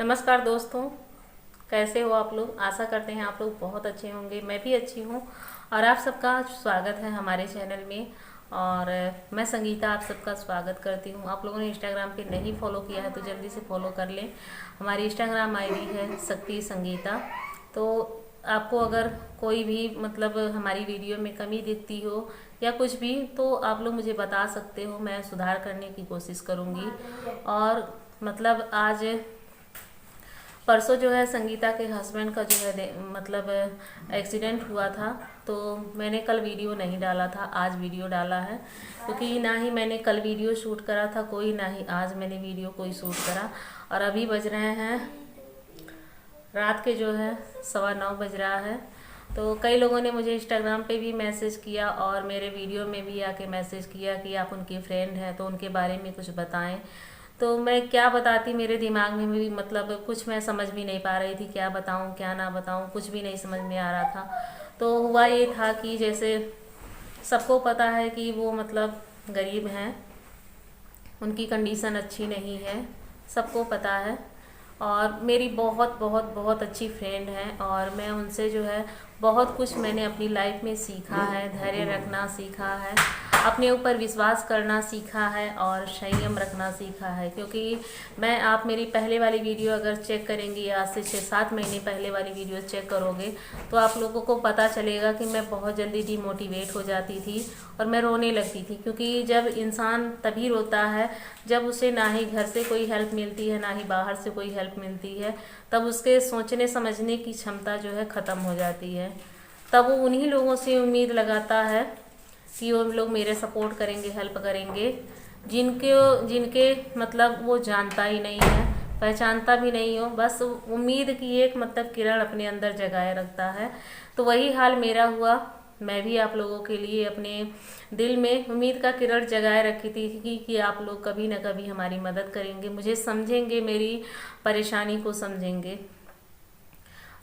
नमस्कार दोस्तों, कैसे हो आप लोग। आशा करते हैं आप लोग बहुत अच्छे होंगे। मैं भी अच्छी हूँ और आप सबका स्वागत है हमारे चैनल में। और मैं संगीता आप सबका स्वागत करती हूँ। आप लोगों ने इंस्टाग्राम पे नहीं फॉलो किया है तो जल्दी से फॉलो कर लें। हमारी इंस्टाग्राम आईडी है शक्ति संगीता। तो आपको अगर कोई भी मतलब हमारी वीडियो में कमी दिखती हो या कुछ भी तो आप लोग मुझे बता सकते हो, मैं सुधार करने की कोशिश करूँगी। और मतलब आज परसों जो है संगीता के हस्बैंड का जो है मतलब एक्सीडेंट हुआ था। तो मैंने कल वीडियो नहीं डाला था, आज वीडियो डाला है। क्योंकि ना ही मैंने कल वीडियो शूट करा था कोई, ना ही आज मैंने वीडियो कोई शूट करा। और अभी बज रहे हैं रात के जो है 9:15 बज रहा है। तो कई लोगों ने मुझे इंस्टाग्राम पे भी मैसेज किया और मेरे वीडियो में भी आके मैसेज किया कि आप उनके फ्रेंड हैं तो उनके बारे में कुछ बताएं। तो मैं क्या बताती, मेरे दिमाग में भी मतलब कुछ मैं समझ भी नहीं पा रही थी, क्या बताऊं क्या ना बताऊं, कुछ भी नहीं समझ में आ रहा था। तो हुआ ये था कि जैसे सबको पता है कि वो मतलब गरीब हैं, उनकी कंडीशन अच्छी नहीं है, सबको पता है। और मेरी बहुत बहुत बहुत अच्छी फ्रेंड हैं और मैं उनसे जो है बहुत कुछ मैंने अपनी लाइफ में सीखा है। धैर्य रखना सीखा है, अपने ऊपर विश्वास करना सीखा है और संयम रखना सीखा है। क्योंकि आप मेरी पहले वाली वीडियो अगर चेक करेंगी, आज से 6-7 महीने पहले वाली वीडियो चेक करोगे तो आप लोगों को पता चलेगा कि मैं बहुत जल्दी डिमोटिवेट हो जाती थी और मैं रोने लगती थी। क्योंकि जब इंसान तभी रोता है जब उसे ना ही घर से कोई हेल्प मिलती है, ना ही बाहर से कोई हेल्प मिलती है, तब उसके सोचने समझने की क्षमता जो है ख़त्म हो जाती है। तब वो उन्हीं लोगों से उम्मीद लगाता है कि वो लोग मेरे सपोर्ट करेंगे, हेल्प करेंगे, जिनके मतलब वो जानता ही नहीं है, पहचानता भी नहीं हो, बस उम्मीद की एक मतलब किरण अपने अंदर जगाए रखता है। तो वही हाल मेरा हुआ। मैं भी आप लोगों के लिए अपने दिल में उम्मीद का किरण जगाए रखी थी कि आप लोग कभी ना कभी हमारी मदद करेंगे, मुझे समझेंगे, मेरी परेशानी को समझेंगे।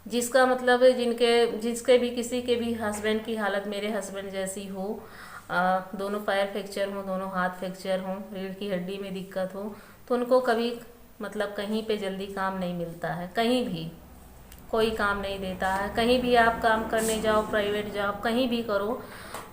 जिसका मतलब जिसके भी किसी के भी हस्बैंड की हालत मेरे हस्बैंड जैसी हो, दोनों पैर फ्रैक्चर हों, दोनों हाथ फ्रैक्चर हों, रीढ़ की हड्डी में दिक्कत हो, तो उनको कभी मतलब कहीं पे जल्दी काम नहीं मिलता है। कहीं भी कोई काम नहीं देता है। कहीं भी आप काम करने जाओ, प्राइवेट जॉब कहीं भी करो,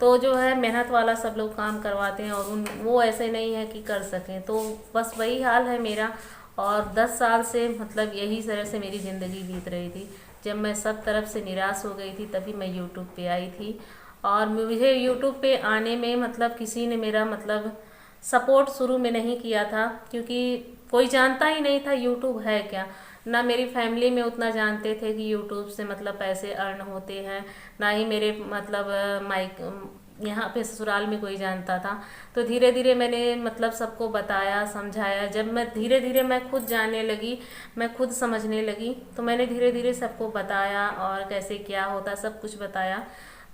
तो जो है मेहनत वाला सब लोग काम करवाते हैं और वो ऐसे नहीं है कि कर सकें। तो बस वही हाल है मेरा। और 10 साल से मतलब यही तरह से मेरी ज़िंदगी बीत रही थी। जब मैं सब तरफ से निराश हो गई थी तभी मैं यूट्यूब पे आई थी। और मुझे यूट्यूब पे आने में मतलब किसी ने मेरा मतलब सपोर्ट शुरू में नहीं किया था, क्योंकि कोई जानता ही नहीं था यूट्यूब है क्या। ना मेरी फैमिली में उतना जानते थे कि यूट्यूब से मतलब पैसे अर्न होते हैं, ना ही मेरे मतलब माइक यहाँ पे ससुराल में कोई जानता था। तो धीरे धीरे मैंने मतलब सबको बताया, समझाया। जब मैं धीरे धीरे मैं खुद जानने लगी, मैं खुद समझने लगी, तो मैंने धीरे धीरे सबको बताया और कैसे क्या होता सब कुछ बताया।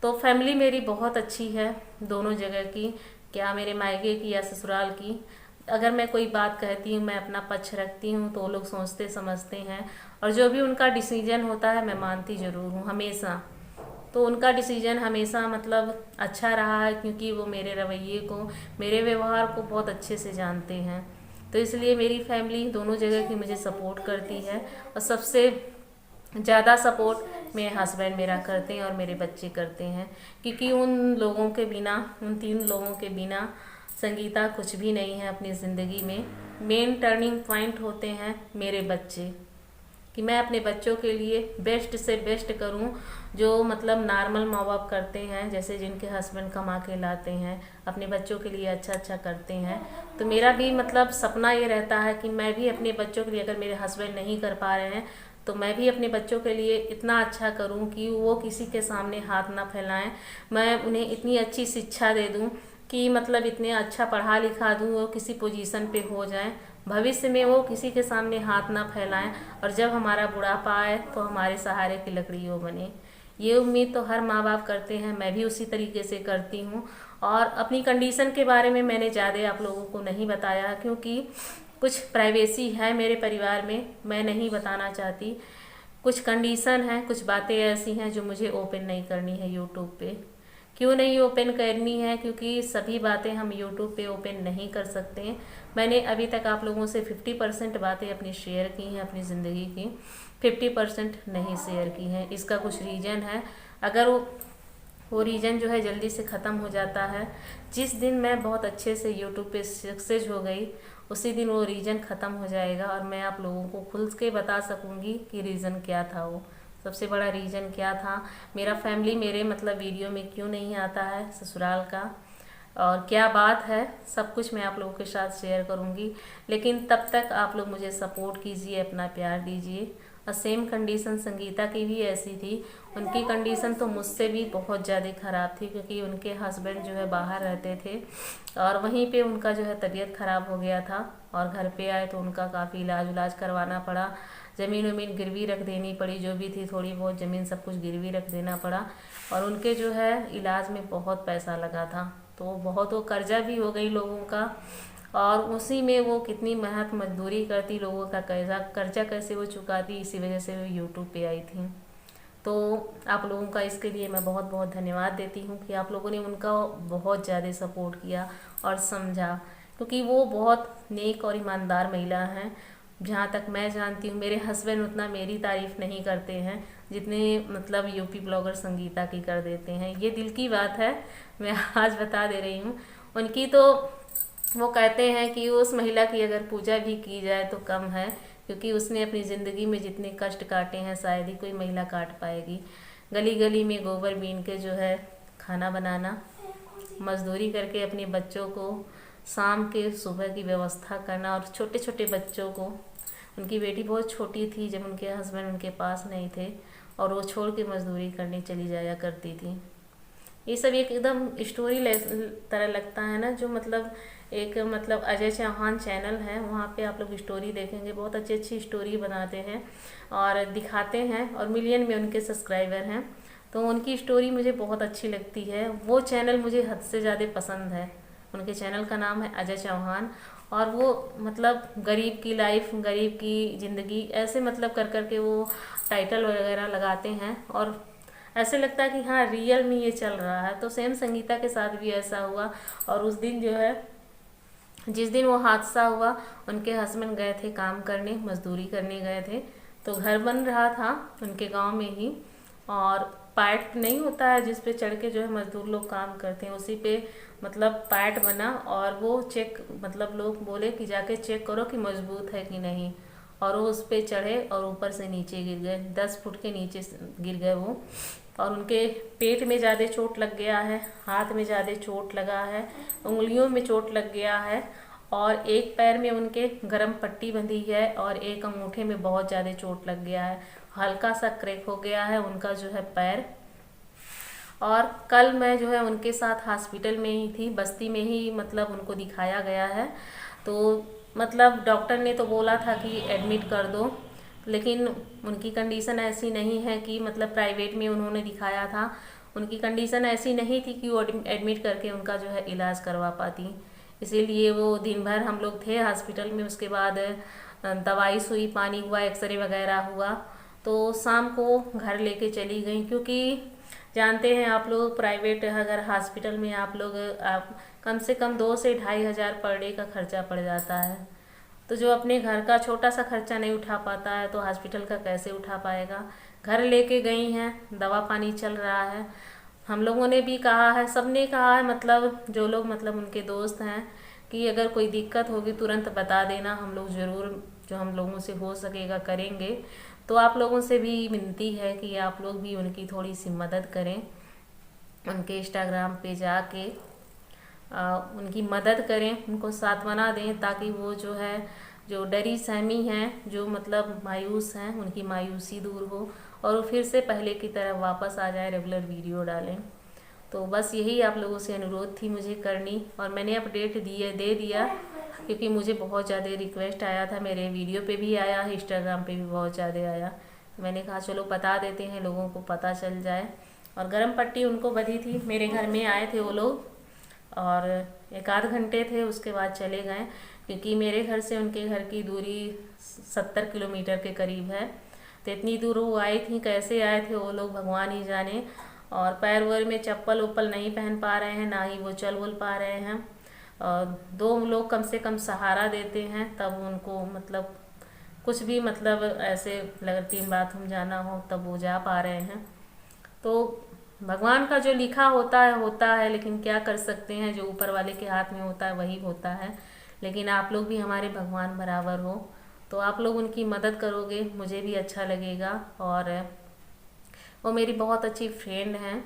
तो फैमिली मेरी बहुत अच्छी है, दोनों जगह की, क्या मेरे मायके की या ससुराल की। अगर मैं कोई बात कहती हूँ, मैं अपना पक्ष रखती हूँ, तो वो लोग सोचते समझते हैं और जो भी उनका डिसीजन होता है मैं मानती ज़रूर हूँ हमेशा। तो उनका डिसीजन हमेशा मतलब अच्छा रहा है, क्योंकि वो मेरे रवैये को, मेरे व्यवहार को बहुत अच्छे से जानते हैं। तो इसलिए मेरी फैमिली दोनों जगह की मुझे सपोर्ट करती है और सबसे ज़्यादा सपोर्ट मेरे हस्बैंड मेरा करते हैं और मेरे बच्चे करते हैं। क्योंकि उन लोगों के बिना, उन 3 लोगों के बिना संगीता कुछ भी नहीं है अपनी ज़िंदगी में। मेन टर्निंग पॉइंट होते हैं मेरे बच्चे, कि मैं अपने बच्चों के लिए बेस्ट से बेस्ट करूं, जो मतलब नॉर्मल माँ बाप करते हैं, जैसे जिनके हस्बैंड कमा के लाते हैं, अपने बच्चों के लिए अच्छा अच्छा करते हैं। तो मेरा भी मतलब सपना ये रहता है कि मैं भी अपने बच्चों के लिए, अगर मेरे हस्बैंड नहीं कर पा रहे हैं तो मैं भी अपने बच्चों के लिए इतना अच्छा करूं कि वो किसी के सामने हाथ ना फैलाएं। मैं उन्हें इतनी अच्छी शिक्षा दे दूं कि मतलब इतने अच्छा पढ़ा लिखा दूं, वो किसी पोजीशन पे हो जाएं, भविष्य में वो किसी के सामने हाथ ना फैलाएं और जब हमारा बुढ़ापा आए तो हमारे सहारे की लकड़ी वो बने। ये उम्मीद तो हर माँ बाप करते हैं, मैं भी उसी तरीके से करती हूँ। और अपनी कंडीशन के बारे में मैंने ज़्यादा आप लोगों को नहीं बताया, क्योंकि कुछ प्राइवेसी है मेरे परिवार में, मैं नहीं बताना चाहती। कुछ कंडीशन है, कुछ बातें ऐसी हैं जो मुझे ओपन नहीं करनी है यूट्यूब पे, क्यों नहीं ओपन करनी है, क्योंकि सभी बातें हम यूट्यूब पे ओपन नहीं कर सकते हैं। मैंने अभी तक आप लोगों से 50% बातें अपनी शेयर की हैं, अपनी ज़िंदगी की 50% नहीं शेयर की हैं। इसका कुछ रीज़न है। अगर वो रीज़न जो है जल्दी से ख़त्म हो जाता है। जिस दिन मैं बहुत अच्छे से यूट्यूब पे सक्सेस हो गई, उसी दिन वो रीज़न ख़त्म हो जाएगा और मैं आप लोगों को खुल के बता सकूँगी कि रीज़न क्या था। वो सबसे बड़ा रीज़न क्या था, मेरा फैमिली मेरे मतलब वीडियो में क्यों नहीं आता है ससुराल का, और क्या बात है, सब कुछ मैं आप लोगों के साथ शेयर करूंगी। लेकिन तब तक आप लोग मुझे सपोर्ट कीजिए, अपना प्यार दीजिए। और सेम कंडीशन संगीता की भी ऐसी थी। उनकी कंडीशन तो मुझसे भी बहुत ज़्यादा ख़राब थी, क्योंकि उनके हस्बैंड जो है बाहर रहते थे और वहीं पे उनका जो है तबीयत ख़राब हो गया था और घर पे आए तो उनका काफ़ी इलाज करवाना पड़ा। ज़मीन वमीन गिरवी रख देनी पड़ी, जो भी थी थोड़ी बहुत ज़मीन सब कुछ गिरवी रख देना पड़ा। और उनके जो है इलाज में बहुत पैसा लगा था, तो बहुत वो कर्जा भी हो गई लोगों का। और उसी में वो कितनी मेहनत मजदूरी करती, लोगों का कर्जा कैसे वो चुकाती, इसी वजह से वो यूट्यूब पे आई थी। तो आप लोगों का इसके लिए मैं बहुत बहुत धन्यवाद देती हूँ कि आप लोगों ने उनका बहुत ज़्यादा सपोर्ट किया और समझा, क्योंकि वो बहुत नेक और ईमानदार महिला हैं। जहाँ तक मैं जानती हूँ, मेरे हस्बैंड उतना मेरी तारीफ़ नहीं करते हैं जितने मतलब यूपी ब्लॉगर संगीता की कर देते हैं। ये दिल की बात है, मैं आज बता दे रही हूँ। उनकी तो वो कहते हैं कि उस महिला की अगर पूजा भी की जाए तो कम है, क्योंकि उसने अपनी ज़िंदगी में जितने कष्ट काटे हैं शायद ही कोई महिला काट पाएगी। गली गली में गोबर बीन के जो है खाना बनाना, मजदूरी करके अपने बच्चों को शाम के सुबह की व्यवस्था करना, और छोटे छोटे बच्चों को, उनकी बेटी बहुत छोटी थी जब उनके हस्बैंड उनके पास नहीं थे और वो छोड़ के मजदूरी करने चली जाया करती थी। ये सब एक एकदम स्टोरी तरह लगता है ना, जो मतलब एक मतलब अजय चौहान चैनल है, वहाँ पे आप लोग स्टोरी देखेंगे, बहुत अच्छी अच्छी स्टोरी बनाते हैं और दिखाते हैं, और मिलियन में उनके सब्सक्राइबर हैं। तो उनकी स्टोरी मुझे बहुत अच्छी लगती है। वो चैनल मुझे हद से ज़्यादा पसंद है। उनके चैनल का नाम है अजय चौहान, और वो मतलब गरीब की लाइफ, गरीब की ज़िंदगी ऐसे मतलब कर कर के वो टाइटल वगैरह लगाते हैं, और ऐसे लगता है कि हाँ रियल में ये चल रहा है। तो सेम संगीता के साथ भी ऐसा हुआ। और उस दिन जो है, जिस दिन वो हादसा हुआ, उनके हस्बैंड गए थे काम करने, मजदूरी करने गए थे, तो घर बन रहा था उनके गांव में ही, और पार्ट नहीं होता है जिस पे चढ़ के जो है मजदूर लोग काम करते हैं, उसी पे मतलब पार्ट बना, और वो चेक मतलब लोग बोले कि जाके चेक करो कि मजबूत है कि नहीं, और वो उस पे चढ़े और ऊपर से नीचे गिर गए, 10 फुट के नीचे गिर गए वो। और उनके पेट में ज़्यादा चोट लग गया है, हाथ में ज़्यादा चोट लगा है, उंगलियों में चोट लग गया है, और एक पैर में उनके गरम पट्टी बंधी है, और एक अंगूठे में बहुत ज़्यादा चोट लग गया है, हल्का सा क्रैक हो गया है उनका जो है पैर। और कल मैं जो है उनके साथ हॉस्पिटल में ही थी, बस्ती में ही मतलब उनको दिखाया गया है। तो मतलब डॉक्टर ने तो बोला था कि एडमिट कर दो, लेकिन उनकी कंडीशन ऐसी नहीं है कि मतलब प्राइवेट में उन्होंने दिखाया था, उनकी कंडीशन ऐसी नहीं थी कि वो एडमिट करके उनका जो है इलाज करवा पाती। इसीलिए वो दिन भर हम लोग थे हॉस्पिटल में। उसके बाद दवाई सुई पानी हुआ, एक्सरे वगैरह हुआ, तो शाम को घर लेके चली गई। क्योंकि जानते हैं आप लोग, प्राइवेट अगर हॉस्पिटल में आप लोग आप कम से कम 2 से 2,500 पर डे का खर्चा पड़ जाता है। तो जो अपने घर का छोटा सा खर्चा नहीं उठा पाता है, तो हॉस्पिटल का कैसे उठा पाएगा। घर लेके गई हैं, दवा पानी चल रहा है। हम लोगों ने भी कहा है, सबने कहा है, मतलब जो लोग मतलब उनके दोस्त हैं, कि अगर कोई दिक्कत होगी तुरंत बता देना, हम लोग ज़रूर जो हम लोगों से हो सकेगा करेंगे। तो आप लोगों से भी विनती है कि आप लोग भी उनकी थोड़ी सी मदद करें, उनके इंस्टाग्राम पे जाके उनकी मदद करें, उनको सांत्वना दें, ताकि वो जो है, जो डरी सहमी हैं, जो मतलब मायूस हैं, उनकी मायूसी दूर हो और वो फिर से पहले की तरह वापस आ जाए, रेगुलर वीडियो डालें। तो बस यही आप लोगों से अनुरोध थी मुझे करनी, और मैंने अपडेट दे दिया, क्योंकि मुझे बहुत ज़्यादा रिक्वेस्ट आया था, मेरे वीडियो पे भी आया है, इंस्टाग्राम पे भी बहुत ज़्यादा आया। तो मैंने कहा चलो बता देते हैं, लोगों को पता चल जाए। और गर्म पट्टी उनको बधी थी, मेरे घर में आए थे वो लोग, और 1 आध घंटे थे, उसके बाद चले गए। क्योंकि मेरे घर से उनके घर की दूरी 70 किलोमीटर के करीब है। तो इतनी दूर वो आई थी, कैसे आए थे वो लोग भगवान ही जाने। और पैर वैर में चप्पल उप्पल नहीं पहन पा रहे हैं, ना ही वो चल उल पा रहे हैं। और 2 लोग कम से कम सहारा देते हैं तब उनको मतलब कुछ भी मतलब ऐसे लैट्रिन बाथरूम जाना हो तब वो जा पा रहे हैं। तो भगवान का जो लिखा होता है, लेकिन क्या कर सकते हैं, जो ऊपर वाले के हाथ में होता है वही होता है। लेकिन आप लोग भी हमारे भगवान बराबर हो, तो आप लोग उनकी मदद करोगे मुझे भी अच्छा लगेगा। और वो मेरी बहुत अच्छी फ्रेंड हैं।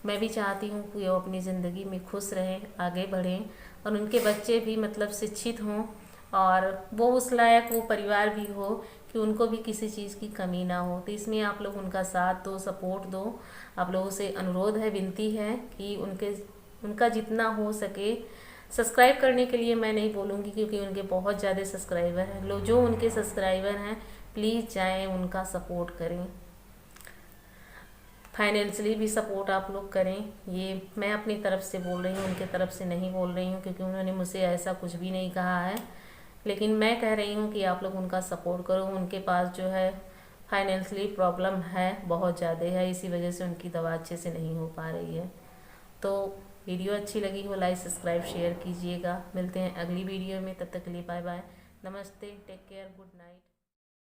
मैं भी चाहती हूँ कि वो अपनी ज़िंदगी में खुश रहें, आगे बढ़ें और उनके बच्चे भी मतलब शिक्षित हों और वो उस लायक वो परिवार भी हो कि उनको भी किसी चीज़ की कमी ना हो। तो इसमें आप लोग उनका साथ दो, सपोर्ट दो। आप लोगों से अनुरोध है, विनती है कि उनका जितना हो सके सब्सक्राइब करने के लिए मैं नहीं बोलूँगी, क्योंकि उनके बहुत ज़्यादा सब्सक्राइबर हैं। लोग जो उनके सब्सक्राइबर हैं प्लीज़ जाएँ उनका सपोर्ट करें, फाइनेंशियली भी सपोर्ट आप लोग करें। ये मैं अपनी तरफ से बोल रही हूँ, उनके तरफ से नहीं बोल रही हूँ, क्योंकि उन्होंने मुझसे ऐसा कुछ भी नहीं कहा है। लेकिन मैं कह रही हूँ कि आप लोग उनका सपोर्ट करो। उनके पास जो है फाइनेंशियली प्रॉब्लम है, बहुत ज़्यादा है, इसी वजह से उनकी दवा अच्छे से नहीं हो पा रही है। तो वीडियो अच्छी लगी हो लाइक सब्सक्राइब शेयर कीजिएगा। मिलते हैं अगली वीडियो में, तब तक के लिए बाय बाय, नमस्ते, टेक केयर, गुड नाइट।